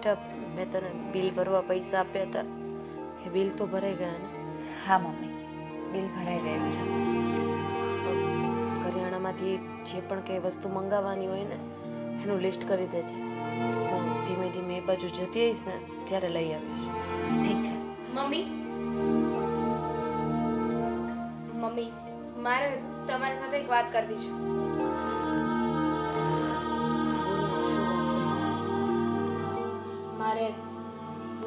બેટા મેં તને બિલ ભરવા પૈસા આપ્યા હતા એ બિલ તો ભરાઈ ગયા ને? હા મમ્મી, બિલ ભરાઈ ગયું છે. કરિયાણામાંથી જે પણ કંઈ વસ્તુ મંગાવવાની હોય ને એનું લિસ્ટ કરી દેજે. હું ધીમે ધીમે એ બાજુ જતી આવીશ ને ત્યારે લઈ આવીશ. ઠીક છે. મમ્મી મમ્મી મારે તમારી સાથે એક વાત કરવી છે. મારે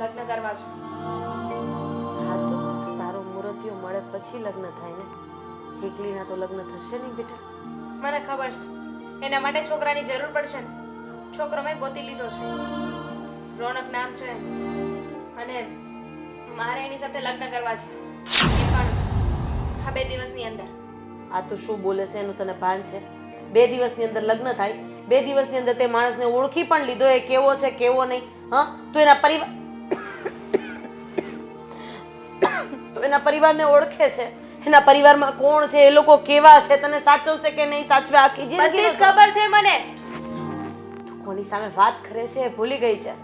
લગ્ન કરવા છે. હા તો સારો મુહૂર્તિયો મળે પછી લગ્ન થાય ને. એકલીના તો લગ્ન થશે નહીં બેટા. મને ખબર છે એના માટે છોકરાની જરૂર પડશે ને. છોકરો મેં ગોતી લીધો છે, રોનક નામ છે, અને મારે એની સાથે લગ્ન કરવા છે. એ પણ આ 2 દિવસની અંદર. આ તો શું બોલે છે એનું તને ભાન છે? 2 દિવસની અંદર લગ્ન થાય? 2 દિવસની અંદર તે માણસને ઓળખી પણ લીધો એ કેવો છે કેવો નહીં? હા તો એના પરિવારને ઓળખે છે, એના પરિવારમાં કોણ છે, એ લોકો કેવા છે, તને સાચવશે કે નહીં સાચવે આખી બધી જિંદગી જ ખબર છે મને. કોની સામે વાત કરે છે એ ભૂલી ગઈ છે.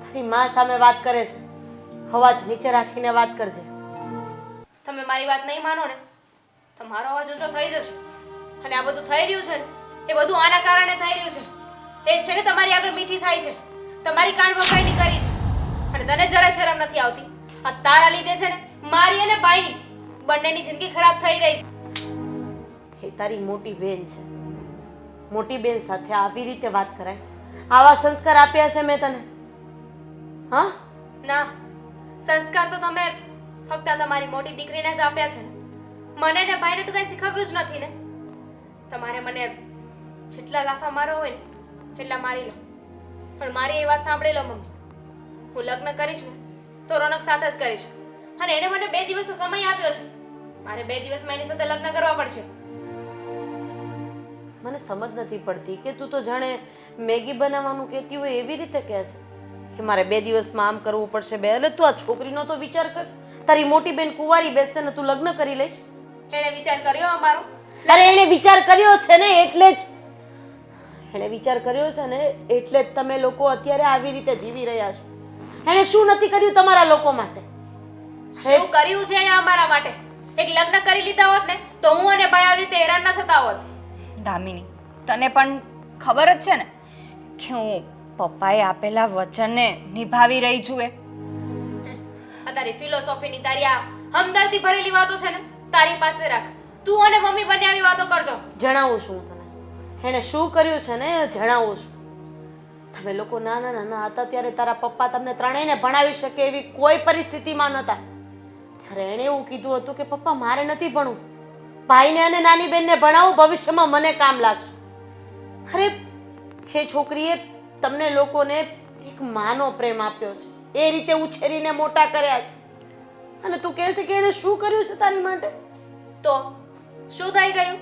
તારી માં સામે વાત કરે છે. અવાજ નીચે રાખીને વાત કરજે. તમે મારી વાત નહીં માનો ને તો મારો અવાજ ઊંચો થઈ જશે. અને આ બધું થઈ રહ્યું છે ને એ બધું આના કારણે થઈ રહ્યું છે. એ છે ને તમારી આગળ મીઠી થાય છે, તમારી કાન વખાઈની કરી છે, અને તને જરા શરમ નથી આવતી. આ તારા લીધે છે ને મારી અને બાઈની બંનેની જિંદગી ખરાબ થઈ રહી છે. એ તારી મોટી બેન છે. મોટી બેન સાથે આવી રીતે વાત કરાય? આવા સંસ્કાર આપ્યા છે મેં તને? હા ના, સંસ્કાર તો તમે ફક્ત તમારી મોટી દીકરીને જ આપ્યા છે ને. મને ને ભાઈને તો કઈ શીખવ્યું જ નથી ને. તમારે મને જેટલા લાફા મારો હોય ને એટલા મારી લો, પણ મારી એ વાત સાંભળી લો મમ્મી. હું લગ્ન કરીશ ને તો રોનક સાથે જ કરીશ, અને એને મને 2 દિવસનો સમય આપ્યો છે. મારે 2 દિવસમાં એની સાથે લગ્ન કરવા પડશે. મને સમજ નથી પડતી કે તું તો જાણે મેગી બનાવવાનું કહેતી હોય એવી રીતે કહે છે કે મારે 2 દિવસમાં આમ કરવું પડશે. એટલે તું આ છોકરીનો તો વિચાર કર. તારી મોટી બેન કુંવારી બેસશે ને તું લગ્ન કરી લઈશ? એણે વિચાર કર્યો અમારો? અરે એણે વિચાર કર્યો છે ને એટલે જ એણે વિચાર કર્યો છે ને એટલે જ તમે લોકો અત્યારે આવી રીતે જીવી રહ્યા છો. એણે શું નથી કર્યું તમારા લોકો માટે? શું કર્યું છે એણે અમારા માટે? એક લગ્ન કરી લીધા હોત ને તો હું અને ભાઈ આવી રીતે હેરાન ન થતા હોત. દામિની, તને પણ ખબર જ છે ને કે હું પપ્પાએ આપેલા વચનને નિભાવી રહી છું. આ તારી ફિલોસોફીની તારી આ હમદર્દી ભરેલી વાતો છે ને તારી પાસે રાખ. તું અને મમ્મી બંને આવી વાતો કરજો. જણાવું છું તને એણે શું કર્યું છે ને જણાવું છું. તમે લોકો નાના નાના હતા ત્યારે તારા પપ્પા તમને ત્રણેયને ભણાવી શકે એવી કોઈ પરિસ્થિતિમાં નહોતા. ત્યારે એણે એવું કીધું હતું કે પપ્પા મારે નથી ભણવું, ભાઈને અને નાની બેનને ભણાવું, ભવિષ્યમાં મને કામ લાગશે. અરે એ છોકરીએ તમને લોકોને એક માનો પ્રેમ આપ્યો છે, એ રીતે ઉછેરીને મોટા કર્યા છે, અને તું કહે છે કે એણે શું કર્યું છે તારી માટે? તો શું થઈ ગયું?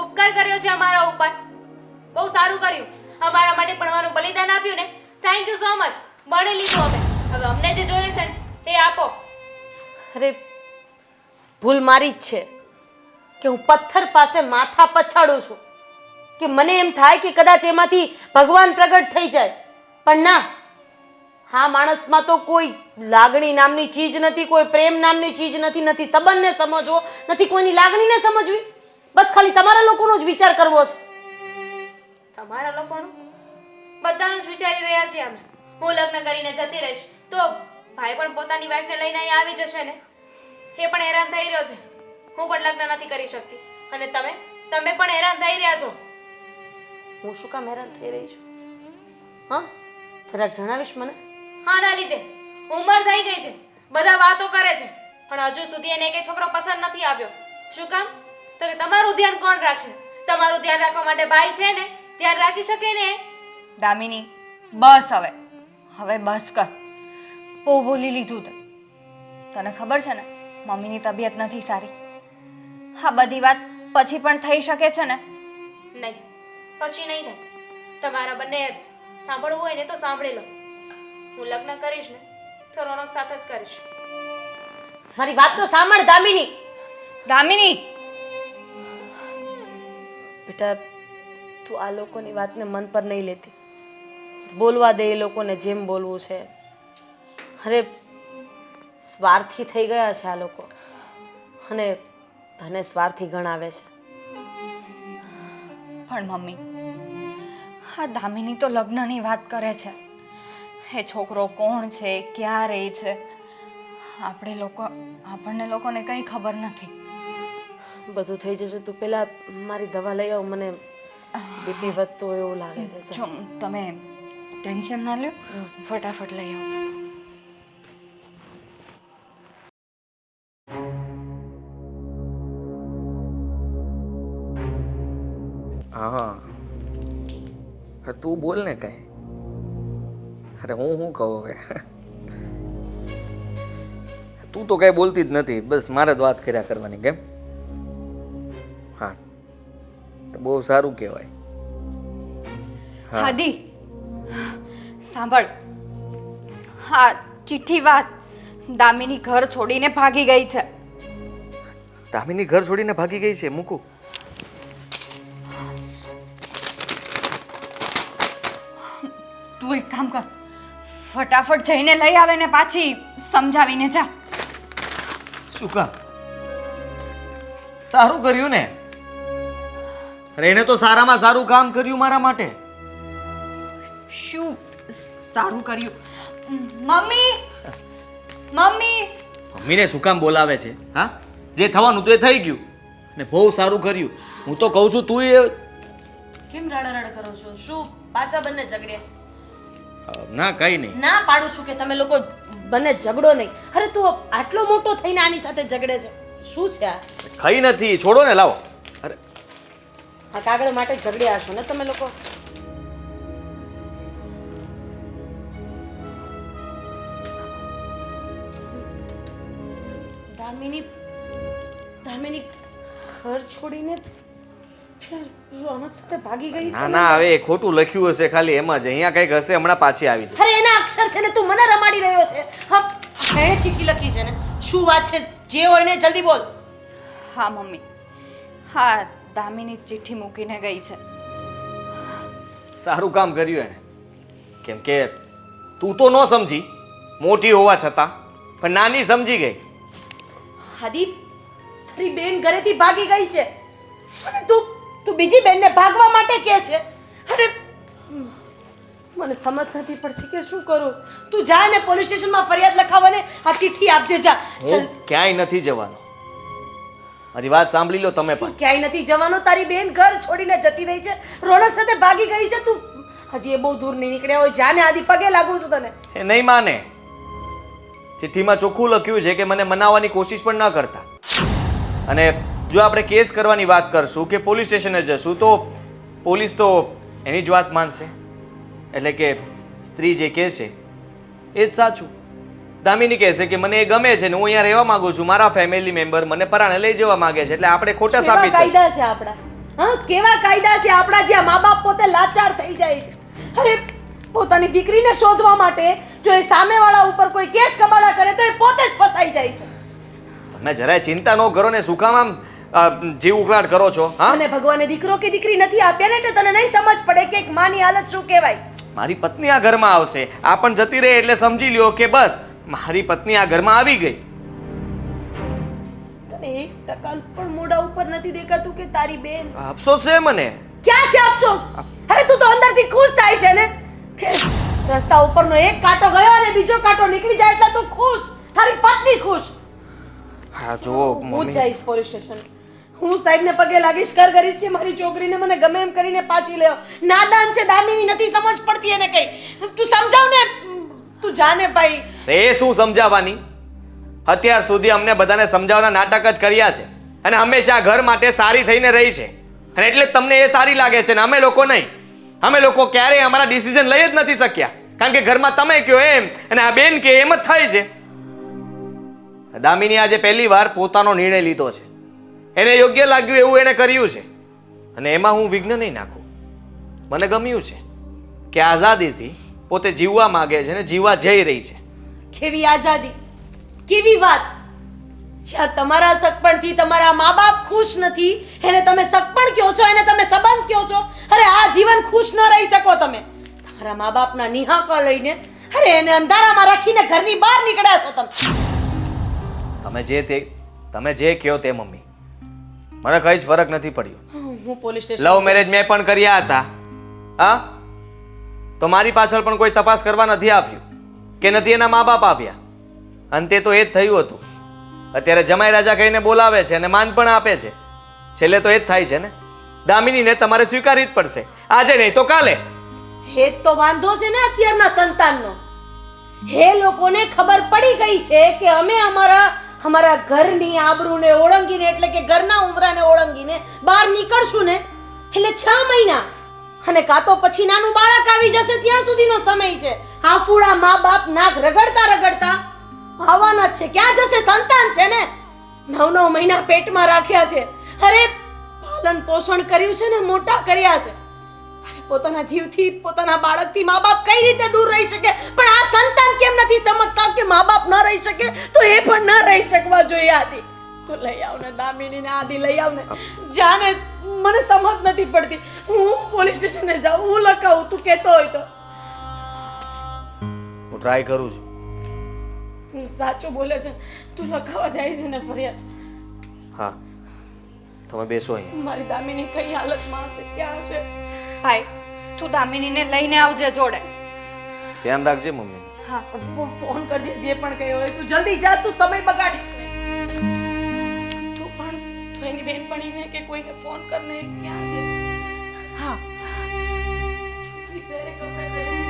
ઉપકાર કર્યો છે અમારા ઉપર, બહુ સારું કર્યું. અમારા માટે ભણવાનું બલિદાન આપ્યું ને, થેન્ક યુ સો મચ. ભણી લીધું અમે, હવે અમને જે જોઈએ છે ને એ આપો. અરે ભૂલ મારી જ છે કે હું પથ્થર પાસે માથા પછાડું છું કે મને એમ થાય કે કદાચ એમાંથી ભગવાન પ્રગટ થઈ જાય, પણ ના, હા માણસમાં તો કોઈ લાગણી નામની ચીજ નથી, કોઈ પ્રેમ નામની ચીજ નથી, નથી સંબંધને સમજવો, નથી કોઈની લાગણીને સમજવી. બસ ખાલી તમારા લોકોનો જ વિચાર કરવો છે. તમારા લોકોનું બધાનું જ વિચારી રહ્યા છીએ અમે. હું લગ્ન કરીને જતી રહીશ તો ભાઈ પણ પોતાની વાઈફને લઈને અહીં આવી જશે ને. એ પણ હેરાન થઈ રહ્યો છે, હું પણ લગ્ન નથી કરી શકતી, અને તમે પણ હેરાન થઈ રહ્યા છો. હું શું કામ હેરાન થઈ રહી છું? હા જરાક જણાવીશ મને? હા, ના લીધે ઉંમર થઈ ગઈ છે, બધા વાતો કરે છે, પણ હજુ સુધી એને એક છોકરો પસંદ નથી આવ્યો. શું કામ? તો કે તમારું ધ્યાન કોણ રાખશે? તમારું ધ્યાન રાખવા માટે ભાઈ છે ને, ધ્યાન રાખી શકે ને. દામિની, બસ હવે બસ કર. બહુ બોલી લીધું તે. તને ખબર છે ને મમ્મીની તબિયત નથી સારી. હા, બધી વાત પછી પણ થઈ શકે છે ને? નહીં, પછી નહીં થાય. તમારા બંને સાંભળવું હોય ને તો સાંભળી લો. હું લગ્ન કરીશ ને તો રોનક સાથે જ કરીશ. મારી વાત તો સાંભળ દામિની. દામિની, બેટા તું આ લોકોની વાતને મન પર નહીં લેતી. બોલવા દે એ લોકોને જેમ બોલવું છે. અરે સ્વાર્થી થઈ ગયા છે આ લોકો અને તને સ્વાર્થી ગણાવે છે. પણ મમ્મી, આ દામિની તો લગ્નની વાત કરે છે. એ છોકરો કોણ છે, ક્યાં રહે છે, આપણને લોકોને કંઈ ખબર નથી. બધું થઈ જશે. તું પેલા મારી દવા લઈ આવ, મને બીપી વધતું હોય એવું લાગે છે. જો તમે ટેન્શન ના લ્યો, ફટાફટ લઈ આવો. હા, તું બોલ ને કઈ. અરે હું શું કહું હવે? તું તો કઈ બોલતી જ નથી, બસ મારે જ વાત કર્યા કરવાની. કેમ? હા, તો બહુ સારું કહેવાય. હાદી, સાંભળ, હા ચિઠ્ઠી વાત. દામિની ઘર છોડીને ભાગી ગઈ છે. દામિની ઘર છોડીને ભાગી ગઈ છે? મૂકું. તું એક કામ કર, ફટાફટ જઈને લઈ આવે ને પાછી સમજાવીને જા. શું કામ? સારું કર્યું ને. અરે એને તો સારામાં સારું કામ કર્યું મારા માટે. શું સારું કર્યું? Mummy, mummy. મમ્મીને શું કામ બોલાવે છે? હા, જે થવાનું તો એ થઈ ગયું ને બહુ સારું કર્યું. હું તો કહું છું તું એ કેમ રડ કરો છો? શું પાછા બંને ઝઘડે? ના કઈ નહીં. ના પાડું છું કે તમે લોકો બંને ઝઘડો નહીં. અરે તું આટલો મોટો થઈને આની સાથે ઝઘડે છે, શું છે આ? કઈ નથી, છોડો ને, લાવો. અરે આ કાગળ માટે ઝઘડ્યા હશો ને તમે લોકો? દામિની ઘર છોડીને રોનક સાથે ભાગી ગઈ છે. ના ના, હવે એ ખોટું લખ્યું હશે ખાલી, એમાં જ. અહીંયા કઈક હશે, હમણાં પાછી આવી છે. અરે એના અક્ષર છે ને, તું મને રમાડી રહ્યો છે. હા, એણે ચિઠ્ઠી લખી છે ને. શું વાત છે? જે હોય ને જલ્દી બોલ. હા મમ્મી, હા દામિની ચિઠ્ઠી મૂકીને ગઈ છે. સારું કામ કર્યું એને. કેમ કે તું તો ન સમજી, મોટી હોવા છતાં, પણ નાની સમજી ગઈ. હાદી, તારી બેન ઘરેથી ભાગી ગઈ છે અને તું બીજી બેનને ભાગવા માટે કહે છે. અરે મને સમજ નથી પડતી કે શું કરું. તું જા ને પોલીસ સ્ટેશનમાં ફરિયાદ લખાવવાને આ ચિઠ્ઠી આપજે. જા. હું ક્યાંય નથી જવાનો. મારી વાત સાંભળી લો તમે પણ. ક્યાંય નથી જવાનો. તારી બેન ઘર છોડીને જતી રહી છે, રોનક સાથે ભાગી ગઈ છે. તું હજી એ બહુ દૂર નહીં નીકળ્યા હોય. જા ને, આદિ પગે લાગુ છું તને. એ નહીં માને. ચિઠ્ઠીમાં ચોખ્ખું લખ્યું છે કે મને મનાવવાની કોશિશ પણ ન કરતા. અને જો આપણે કેસ કરવાની વાત કરશું કે પોલીસ સ્ટેશને જશું તો પોલીસ તો એની જ વાત માનશે. એટલે કે સ્ત્રી જે કહે છે એ જ સાચું. દામિની કહે છે કે મને એ ગમે છે ને હું અહીંયા રહેવા માંગુ છું, મારા ફેમિલી મેમ્બર મને પરાણે લઈ જવા માંગે છે, એટલે આપણે ખોટા સાબિત કેવા કાયદા છે આપણા? હા, કેવા કાયદા છે આપણા, જ્યાં મા બાપ પોતે લાચાર થઈ જાય છે. અરે પોતાની દીકરીને શોધવા માટે જો એ સામેવાળા ઉપર કોઈ કેસ કબાડા કરે તો એ પોતે જ ફસાઈ જાય છે. તમે જરાય ચિંતા ન કરો ને, શું કામ આમ જીવ ઉકળાટ કરો છો? હા, અને ભગવાને દીકરો કે દીકરી નથી આપ્યા ને, એટલે તને નહીં સમજ પડે કે એક માની હાલત શું કહેવાય. મારી પત્ની આ ઘરમાં આવશે, આ પણ જતી રહે એટલે સમજી લ્યો કે બસ મારી પત્ની આ ઘરમાં આવી ગઈ. તને 1% પણ મોઢા ઉપર નથી દેખાતું કે તારી બેન? અફસોસ છે મને. ક્યાં છે અફસોસ? અરે તું તો અંદરથી ખુશ થાય છે ને કે રસ્તા ઉપરનો એક કાંટો ગયો અને બીજો કાંટો નીકળી જાય એટલે તું ખુશ, તારી પત્ની ખુશ. હા જો હું મમ્મી, જઈશ પોલીસ સ્ટેશન. હું સાહેબને પગે લાગીશ, કર કરીશ કે મારી છોકરીને મને ગમે એમ કરીને પાછી લેવો. નાદાન છે દામિની, નથી સમજ પડતી એને કઈ. તું સમજાવ ને, તું જાને ભાઈ. એ શું સમજાવવાની? અત્યાર સુધી અમને બધાને સમજાવવાના નાટક જ કર્યા છે અને હંમેશા ઘર માટે સારી થઈને રહી છે, અને એટલે તમને એ સારી લાગે છે ને અમે લોકો નહીં. અમે લોકો ક્યારેય અમારા ડિસિઝન લઈ જ નથી શક્યા, કારણ કે ઘરમાં તમે કહો એમ અને આ બેન કે એમ જ થાય છે. દામિની આજે પહેલી વાર પોતાનો નિર્ણય લીધો છે, એને યોગ્ય લાગ્યું એવું એને કર્યું છે, અને એમાં હું વિઘ્ન નહીં નાખું. મને ગમ્યું છે કે આઝાદીથી પોતે જીવવા માંગે છે ને જીવવા જઈ રહી છે. કેવી આઝાદી, કેવી વાત! જ્યાં તમારા સગપણથી તમારા મા બાપ ખુશ નથી એને તમે સગપણ કહો છો, એને તમે સંબંધ કહો છો. અરે આ જીવન ખુશ ન રહી શકો તમે. મારા મા બાપના નિહાકા લઈને અરે એને અંધારામાં રાખીને ઘરની બહાર નીકળ્યા છો તમે જે કહો તે મમ્મી, મને કઈ જ ફરક નથી પડ્યો. હું પોલીસ સ્ટેશન લવ મેરેજ મેં પણ કર્યા હતા. હા, તો મારી પાછળ પણ કોઈ તપાસ કરવા નથી આવ્યું કે નથી એના મા બાપ આવ્યા. અંતે તો એ જ થયું હતું. અત્યારે જમાઈ રાજા કહીને બોલાવે છે અને માન પણ આપે છે. છેલ્લે તો એ જ થાય છે ને. દામિનીને તમારે સ્વીકારવી જ પડશે, આજે નહીં તો કાલે. એ જ તો વાંધો છે ને અત્યારના સંતાનનો. હે લોકોને ખબર પડી ગઈ છે કે અમે અમારા ઘરની આબરૂને ઓળંગીને એટલે કે ઘરના ઉમરાને ઓળંગીને બહાર નીકળશું ને એટલે 6 મહિના અને કાં તો પછી નાનું બાળક આવી જશે ત્યાં સુધીનો સમય છે. હાફુડા મા બાપ નાક રગડતા આવવાના જ છે. ક્યાં જશે? સંતાન છે ને, 9 મહિના પેટમાં રાખ્યા છે. અરે પાલન પોષણ કર્યું છે ને, મોટા કર્યા છે. પોતાના જીવથી પોતાના બાળકથી મા બાપ કઈ રીતે દૂર રહી શકે? પણ આ સંતાન કેમ નથી સમજતા કે મા બાપ ન રહી શકે તો એ પણ ન રહી શકવા જોઈએ. આદિ તું લઈ આવ ને, દામિનીને આદિ લઈ આવ ને. જાને મને સમજ નથી પડતી. હું પોલીસ સ્ટેશને જાઉં, હું લખાવું, તું કહેતો હોય તો. હું ટ્રાય કરું છું. સાચું બોલે છે, તું લખાવા જાય છે ને ફરિયાદ. હા, તમે બેસો અહીંયા. મારી દામિની કઈ હાલતમાં હશે, ક્યાં હશે? ભાઈ તું દામિનીને લઈને આવજે જોડે. ધ્યાન રાખજે મમ્મી. હા, ફોન કરજે જે પણ કહ્યું હોય. તું જલ્દી જા, તું સમય બગાડીશ નહીં. તું એની બેનપણીને કે કોઈને ફોન કરને, ક્યાં છે? હા. છોકરી પહેરે કપડે પહેરીને